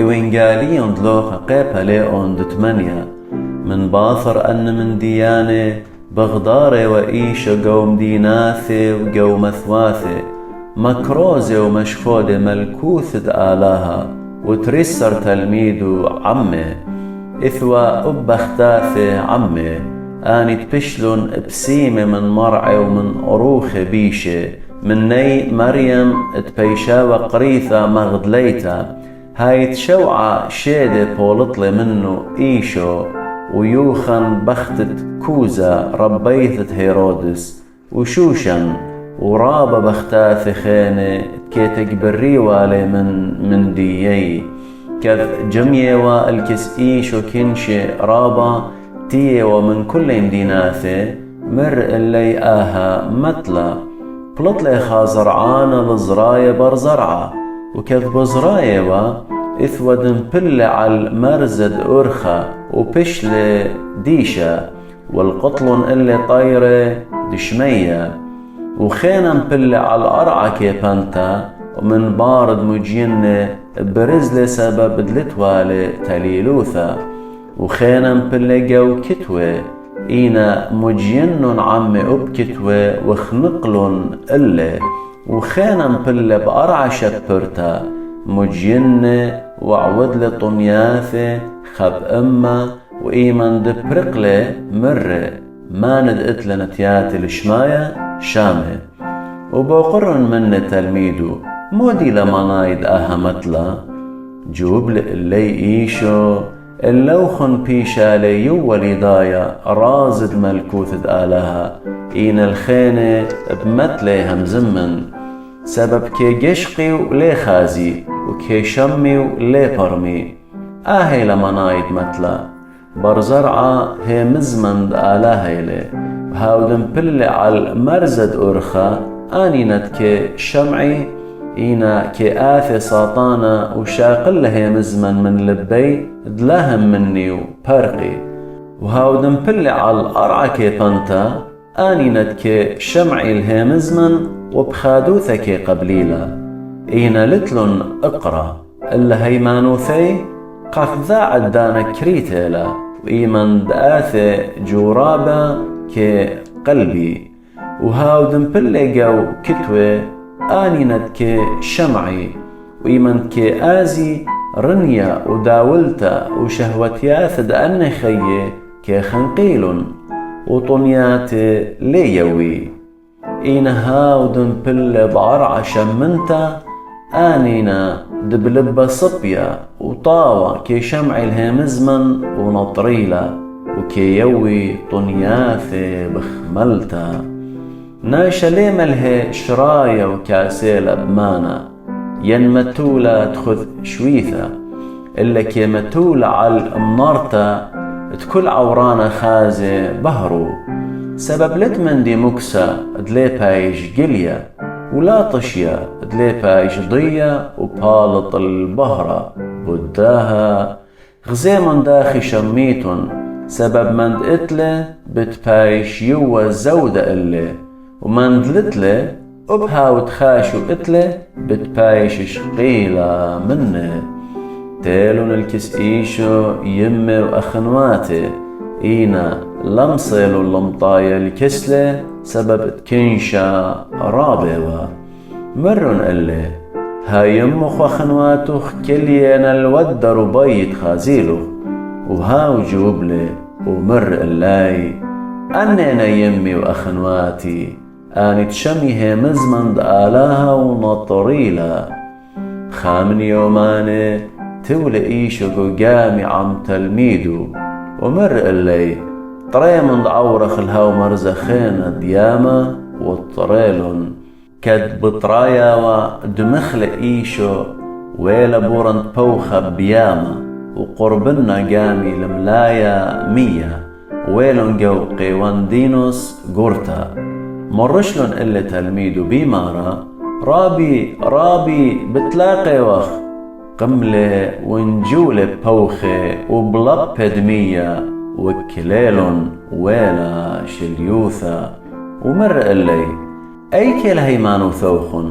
وينقاليون دلوخ قيبها ليون دتمنيا من باثر أن من ديانة بغداري وإيشة قوم ديناثي وقوم ثواثي مكروزي ومشخودي ملكوثة آلاها وترسر تلميدو عمي إثوى أبختاثي عمي آني تبشلون بسيمة من مرعي ومن أروخ بيشة من ني مريم تبيشا وقريثة مغدليتا هاي تشوعة شيدة بولطلي منه إيشو ويوخن بختت كوزا ربيثة هيرودس وشوشن ورابة بختاث خينة كي تقبري والي من ديي كذ جميوة الكس إيشو كنشي رابة تيه ومن كل ديناثي مر اللي آها متلا بلطلي خازرعان لزراية برزرعة وكذ بزراية إثود بل على المرزد أرخى وبشل ديشة والقطلن اللي طايرة دشمية وخينا بل على الأرعى كيبانتا ومن بارد مجين برزل سبب دلتوالي تليلوثا وخينا بل جو كتوة إينا مجين عمي أبكتوة وخنقلن اللي وخينا بل بأرعى شبرتا مجين وعود لطمياثي خب أما وإيمان دبرقلي مرة ما ندقت لنتياتي الشماية شامي وبقرن من تلميدو مودي لما نايد متلا جوب اللي إيشو اللوخن بيشا ليو ولدايا رازد ملكوث آلها إين الخينة بمتلي همزمن سبب كي جشقي ولي خازي وكي شمي ولي برمي آهي لما نايد متلا برزرعة هي مزمن آلها إلي وهاودن بلي على مرزد أرخا آني ندكي شمعي إينا كي آثي ساطانا وشاقل هي مزمن من لبي دلاهم مني وبرقي وهاودن بلي على الأرعى كي بنتا آني ندكي شمعي الهي مزمن وبخادوثك قبليلا إينا لتلن اقرأ إلا هيمانوثي قاف ذا عدانا كريتيلا وإيمان دآثي جورابا كي قلبي وهاودن بلي قو كتوي آني ندكي شمعي وإيمان كي آزي رنيا وداولتا وشهوتياث دأني خيه كي خنقيل وطنياتي ليوي إينا هاودن بل بعرع شمنتا آنينا دبلب صبيا وطاوة كي شمع الهمزمن ونطريلا وكي يوي طنياثي بخملتا نايشة ليم الهي شرايا وكاسيلا بمانا ينمتولا تخذ شويثا إلا كي متولا على المنارتا تكل عورانا خازي بهرو سبب لتمن دي مكسا دليبايش قليا ولا طشيا دليبايش ضيا وبالط البهرة بداها غزيمن داخي شميتن سبب من دقتله بتبايش يوا زودة اللي ومن دلتله أبها وتخاشو قتله بتبايش شقيلة منه تيلون الكس إيشو يمي وأخنواتي إينا لمصيلو اللمطايا الكسلة سبب تكنشا رابوا مرن اللي هاي يمخ وأخنواتو كلينا الودر وبيت خازيلو وهاو جوبلي ومر اللاي أنينا يمي وأخنواتي آني تشميه مزمن دآلاها ونطريلا خامن يوماني تولي إيشو قامي عم تلميدو ومر اللي طريمن عورخ الهاو مرزخين دياما والطريلن كد بطرايا ودمخل إيشو ويلا بورن بوخة بياما وقربنا قامي لملايا مية ويلن جو قيوان دينوس قرتا مرشلن اللي تلميدو بيمارا رابي بتلاقي وخ قملة ونجولة بوخة وبلب دمية وكليلن ويلا شليوثا ومر اللي أي كل هيمانو ثوخن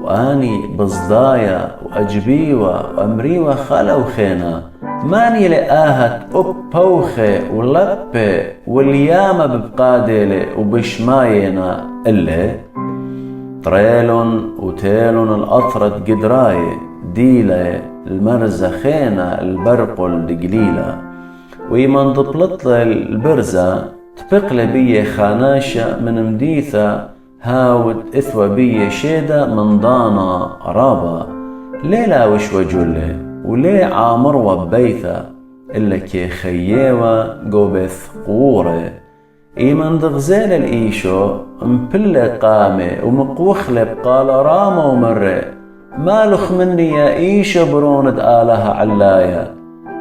واني بصدايا واجبيوة وامريوة خلا وخينا ماني لآهت بوخة ولبة واليامة ببقادلة وبشماينا إلا طريلن وتيلن الأطرد قدراي ديلة المرزة خينا البرقل دقليلة ويمن ضبلت البرزة تبقل بيه خاناشة من مديثة هاود إثوى بيه شيدة من ضانا رابا ليلا وش وجله ولي عامروا ببيثة إلا كي خيوة قوبث قورة إيمن دغزال الإيشو مبل قامة ومقوخلب قال رامة ومرة مالخ مني يا إيشو بروند آلها علايا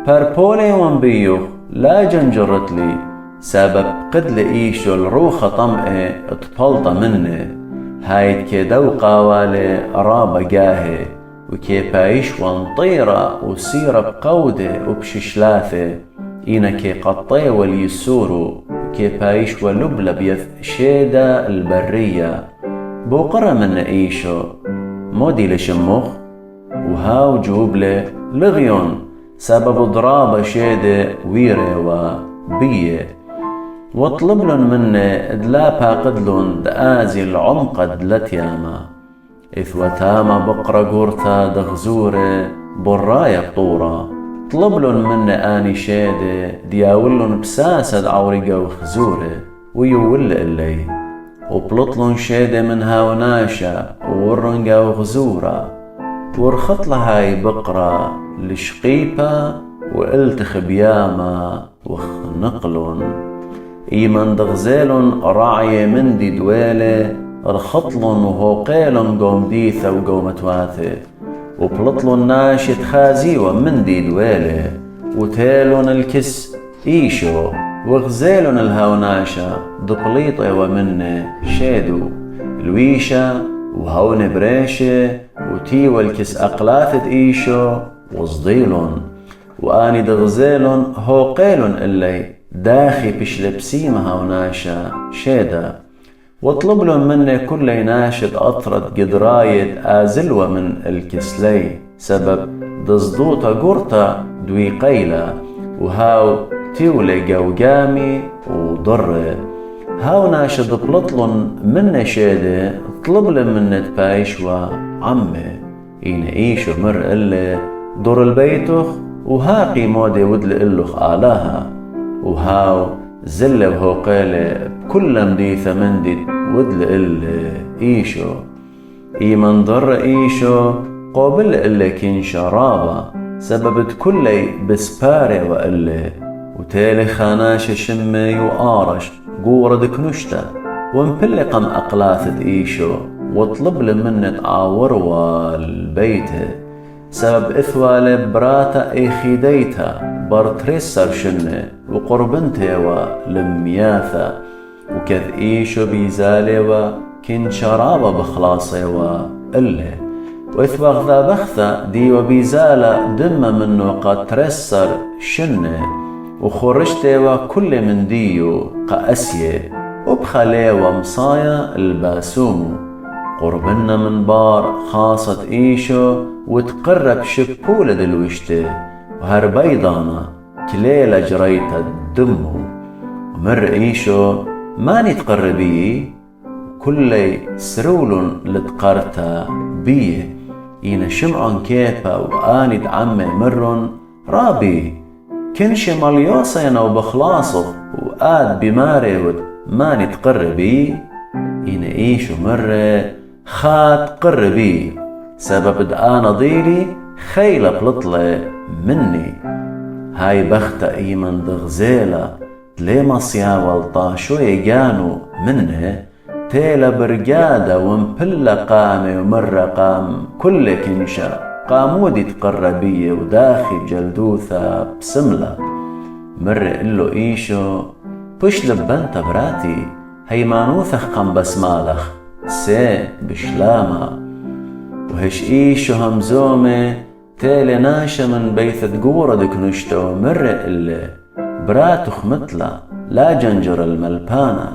باربولي ومبيوخ لا جنجرت لي سبب قد لإيشو الروخة طمئة اتبلط مني هايد كي دوقا والي رابة قاهي وكي بايش وانطيرة وسيرة بقودة وبششلاثة إينا كي قطي واليسورو وكي بايش ولبلة بيث شيدة البرية بوقرة من إيشو مودي لشمخ وهاو جوبلة لغيون سبب ضرابة شيدة ويرة وبية واطلبلن مني ادلابها قدلن دآزي العمق دلتياما إثوتاما بقرة قورتا دغزورة براية بطورة طلبلن مني آني شيدة دياولن بساسد عورقة وخزورة ويول إلي وبلطلن شيدة من هاوناشة وورنقة وغزورة ورخط لهاي بقرة لشقيبة وقلتخ بياما وخنقلن إيمن دغزيلن راعية من دي دوالة رخطلن وهوقيلن قوم ديثة وقوم تواثة وبلطلن ناشد خازيوة من دي دوالة وتيلن الكس إيشو وغزيلن الهاوناشة دبليطة ومنه شيدو الويشة وهون بريشة وتيوى الكس أقلاثة إيشو وصديلن وآني دغزيلن هوقيلن إلي داخي بشلبسيمة هاوناشة شيدا واطلبلن مني كل ناشد أطرد قدرايد آزلوة من الكسلي سبب دزدوطة قرطة دوي قيلة وهاو تيولي قوقامي وضرة هاو ناشد بلطلن مني شيدة طلبلن مني تبايشوا عمي إينا إيشو مر إلي دور البيتخ وهاقي مودي ودل إلخ آلاها وهاو زلة وهوقيلة بكل مديثة مندي ودل إلي إيشو إيمن ضر إيشو قابل إلي كين شرابة سببت كلي بسباري وإلي وتالي خاناش شمي وآرش قورة دكنشتا ومبلقم أقلاثة إيشو واطلب لمنة عاوروا البيته سبب إثوالي براتا إيخيديتا برتريسر شنة وقربنتي ولمياثا وكذ إيشو بيزالي وكين شرابة بخلاصي وإلي وإثبغ ذا بخثة دي وبيزالة دم منه قد ترسر شنة وخرجتي وكل من ديو قاسية وبخلي ومصايا الباسومو قربنا من بار خاصة إيشو وتقرب شبولة دلوشتي وهربيضانا كليلة جريتا الدمو ومر إيشو ماني تقربي كلي سرول لتقرتا بيه إينا شمعن كيبا وآني دعمي مرن رابي كنش مليوسينا وبخلاصه وآد بماري ماني تقربي إينا إيشو مرة خات قربي سبب دعانا ضيلي خيلة بلطلة مني هاي بختة إيمن دغزيلة تلي مصيا والطاشو يجانو منه تيلا برقادة ومبلة قامة ومرة قام كل كنشة قامودي تقربية وداخي جلدوثة بسملة مر إلو إيشو بش لبنت براتي هيمانوثخ قم بسمالخ سي بشلامة وهش إيشو همزومة تيلي ناشا من بيثة قورة دكنشتا ومر إلي براتخ مثلا لا جنجر الملبانة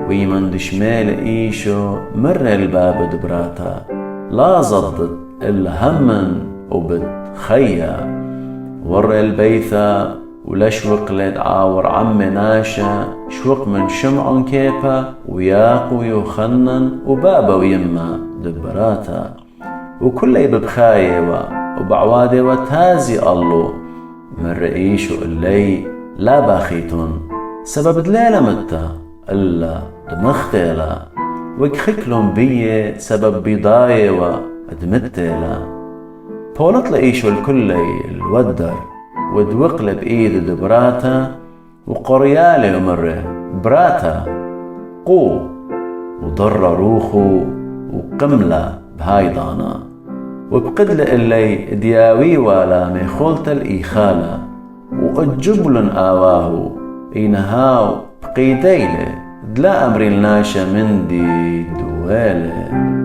ويمن دشميل إيشو مر الباب دبراتا لا ضدت إلا همن وبتخيا. ور البيثة ولشوق لدعاور عم ناشا شوق من شمع كيبا وياق ويخنن وبابا ويما دبراتا. وكل ببخاية وبعوادة وتازي الله من رئيش اللي لا باخيتون سبب دليلة متى إلا دمختيلا وكخكلهم بيه سبب بيضاية ودمتيلا. بولت لإيشو الكلي الودر ودوقل بإيد دبراتا وقريالي ومره براتا قو وضر روخو وقملة بهايضانا. وبقدل اللي دياوي ولا ميخولت الإيخالة وأجبلن آواهو إينهاو بقيديله دلا أمري الناشا من دي دوالي.